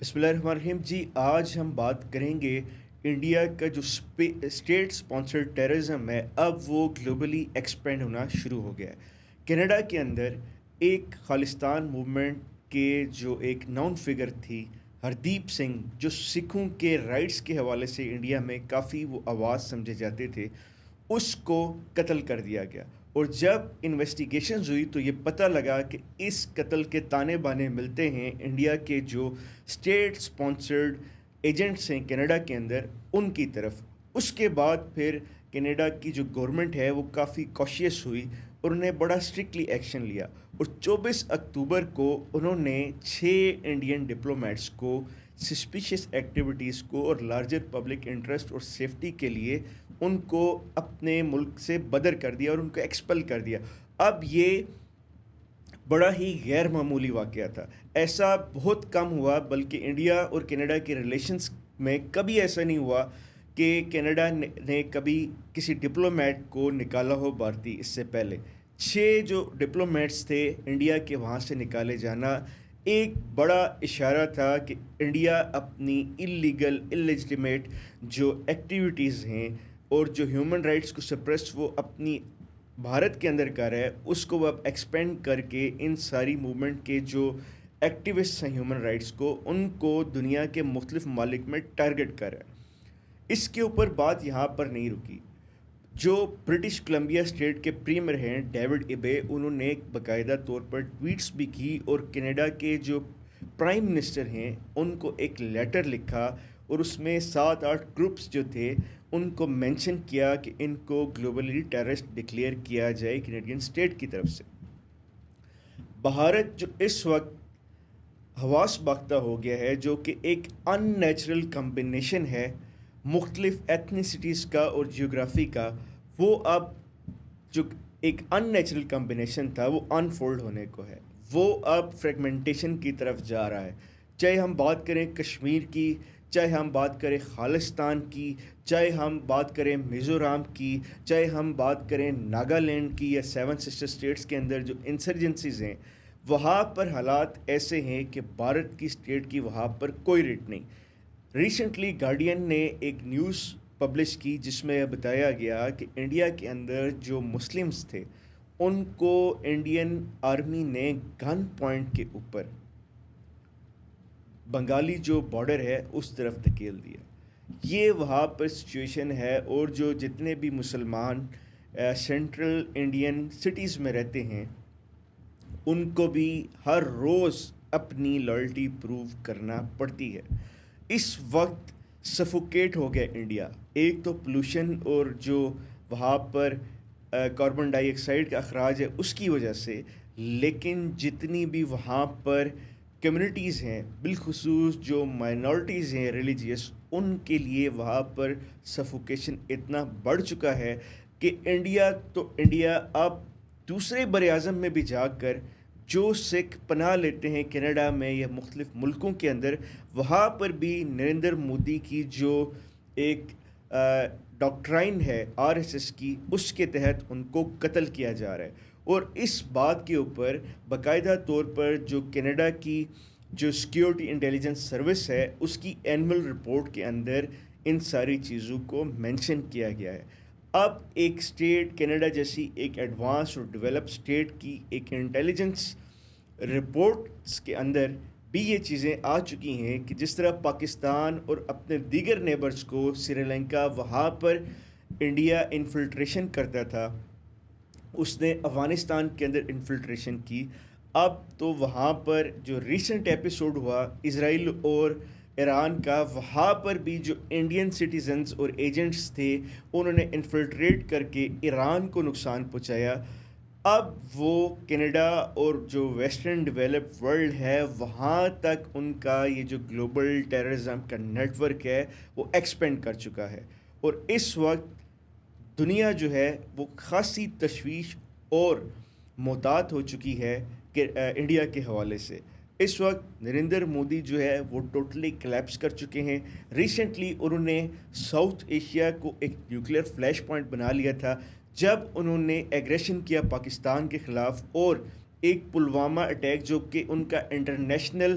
بسم اللہ الرحمن الرحیم جی، آج ہم بات کریں گے انڈیا کا جو اسٹیٹ اسپانسرڈ ٹیررزم ہے، اب وہ گلوبلی ایکسپینڈ ہونا شروع ہو گیا ہے۔ کینیڈا کے اندر ایک خالستان موومنٹ کے جو ایک نون فگر تھی ہردیپ سنگھ، جو سکھوں کے رائٹس کے حوالے سے انڈیا میں کافی وہ آواز سمجھے جاتے تھے، اس کو قتل کر دیا گیا۔ اور جب انویسٹیگیشنز ہوئی تو یہ پتہ لگا کہ اس قتل کے تانے بانے ملتے ہیں انڈیا کے جو اسٹیٹ اسپانسرڈ ایجنٹس ہیں کینیڈا کے اندر، ان کی طرف۔ اس کے بعد پھر کینیڈا کی جو گورنمنٹ ہے وہ کافی کوشیس ہوئی اور انہیں بڑا اسٹرکٹلی ایکشن لیا، اور 24 اکتوبر کو انہوں نے 6 انڈین ڈپلومیٹس کو سسپیشیس ایکٹیویٹیز کو اور لارجر پبلک انٹرسٹ اور سیفٹی کے لیے ان کو اپنے ملک سے بدر کر دیا اور ان کو ایکسپل کر دیا۔ اب یہ بڑا ہی غیر معمولی واقعہ تھا، ایسا بہت کم ہوا، بلکہ انڈیا اور کینیڈا کے ریلیشنز میں کبھی ایسا نہیں ہوا کہ کینیڈا نے کبھی کسی ڈپلومیٹ کو نکالا ہو بھارتی۔ اس سے پہلے 6 جو ڈپلومیٹس تھے انڈیا کے وہاں سے نکالے جانا ایک بڑا اشارہ تھا کہ انڈیا اپنی اللیگل اللیجٹیمیٹ جو ایکٹیویٹیز ہیں اور جو ہیومن رائٹس کو سپریس وہ اپنی بھارت کے اندر کر رہا ہے، اس کو وہ اب ایکسپینڈ کر کے ان ساری موومنٹ کے جو ایکٹیوسٹ ہیں ہیومن رائٹس کو، ان کو دنیا کے مختلف ممالک میں ٹارگٹ کر رہا ہے۔ اس کے اوپر بات یہاں پر نہیں رکی۔ جو برٹش کولمبیا اسٹیٹ کے پریمیئر ہیں ڈیوڈ ایبے، انہوں نے ایک باقاعدہ طور پر ٹویٹس بھی کی اور کینیڈا کے جو پرائم منسٹر ہیں ان کو ایک لیٹر لکھا، اور اس میں 7-8 گروپس جو تھے ان کو مینشن کیا کہ ان کو گلوبلی ٹیررسٹ ڈکلیئر کیا جائے کینیڈین اسٹیٹ کی طرف سے۔ بھارت جو اس وقت حواس باختہ ہو گیا ہے، جو کہ ایک ان نیچرل کمبینیشن ہے مختلف ایتھنیسٹیز کا اور جیوگرافی کا، وہ اب جو ایک ان نیچرل کمبینیشن تھا وہ انفولڈ ہونے کو ہے، وہ اب فریگمنٹیشن کی طرف جا رہا ہے۔ چاہے ہم بات کریں کشمیر کی، چاہے ہم بات کریں خالستان کی، چاہے ہم بات کریں میزورام کی، چاہے ہم بات کریں ناگالینڈ کی یا 7 سسٹر اسٹیٹس کے اندر جو انسرجنسیز ہیں، وہاں پر حالات ایسے ہیں کہ بھارت کی اسٹیٹ کی وہاں پر کوئی ریٹ نہیں۔ ریسنٹلی گارڈین نے ایک نیوز پبلش کی جس میں بتایا گیا کہ انڈیا کے اندر جو مسلمز تھے ان کو انڈین آرمی نے گن پوائنٹ کے اوپر بنگالی جو بارڈر ہے اس طرف دھکیل دیا۔ یہ وہاں پر سچویشن ہے، اور جو جتنے بھی مسلمان سینٹرل انڈین سٹیز میں رہتے ہیں ان کو بھی ہر روز اپنی لائلٹی پروو کرنا پڑتی ہے۔ اس وقت سفوکیٹ ہو گیا انڈیا، ایک تو پولوشن اور جو وہاں پر کاربن ڈائی آکسائڈ کا اخراج ہے اس کی وجہ سے، لیکن جتنی بھی وہاں پر کمیونٹیز ہیں، بالخصوص جو مائنورٹیز ہیں ریلیجیس، ان کے لیے وہاں پر سفوکیشن اتنا بڑھ چکا ہے کہ انڈیا اب دوسرے بر اعظم میں بھی جا کر جو سکھ پناہ لیتے ہیں کینیڈا میں یا مختلف ملکوں کے اندر، وہاں پر بھی نریندر مودی کی جو ایک ڈاکٹرائن ہے RSS کی، اس کے تحت ان کو قتل کیا جا رہا ہے۔ اور اس بات کے اوپر باقاعدہ طور پر جو کینیڈا کی جو سیکیورٹی انٹیلیجنس سروس ہے اس کی اینول رپورٹ کے اندر ان ساری چیزوں کو مینشن کیا گیا ہے۔ اب ایک اسٹیٹ کینیڈا جیسی ایک ایڈوانس اور ڈیولپ اسٹیٹ کی ایک انٹیلیجنس رپورٹس کے اندر بھی یہ چیزیں آ چکی ہیں کہ جس طرح پاکستان اور اپنے دیگر نیبرز کو سری لنکا وہاں پر انڈیا انفلٹریشن کرتا تھا، اس نے افغانستان کے اندر انفلٹریشن کی، اب تو وہاں پر جو ریسنٹ ایپیسوڈ ہوا اسرائیل اور ایران کا، وہاں پر بھی جو انڈین سٹیزنز اور ایجنٹس تھے انہوں نے انفلٹریٹ کر کے ایران کو نقصان پہنچایا۔ اب وہ کینیڈا اور جو ویسٹرن ڈیولپڈ ورلڈ ہے وہاں تک ان کا یہ جو گلوبل ٹیررزم کا نیٹ ورک ہے وہ ایکسپینڈ کر چکا ہے، اور اس وقت دنیا جو ہے وہ خاصی تشویش اور محتاط ہو چکی ہے کہ انڈیا کے حوالے سے۔ اس وقت نریندر مودی جو ہے وہ ٹوٹلی کلیپس کر چکے ہیں۔ ریسنٹلی انہوں نے ساؤتھ ایشیا کو ایک نیوکلیئر فلیش پوائنٹ بنا لیا تھا جب انہوں نے ایگریشن کیا پاکستان کے خلاف، اور ایک پلوامہ اٹیک جو کہ ان کا انٹرنیشنل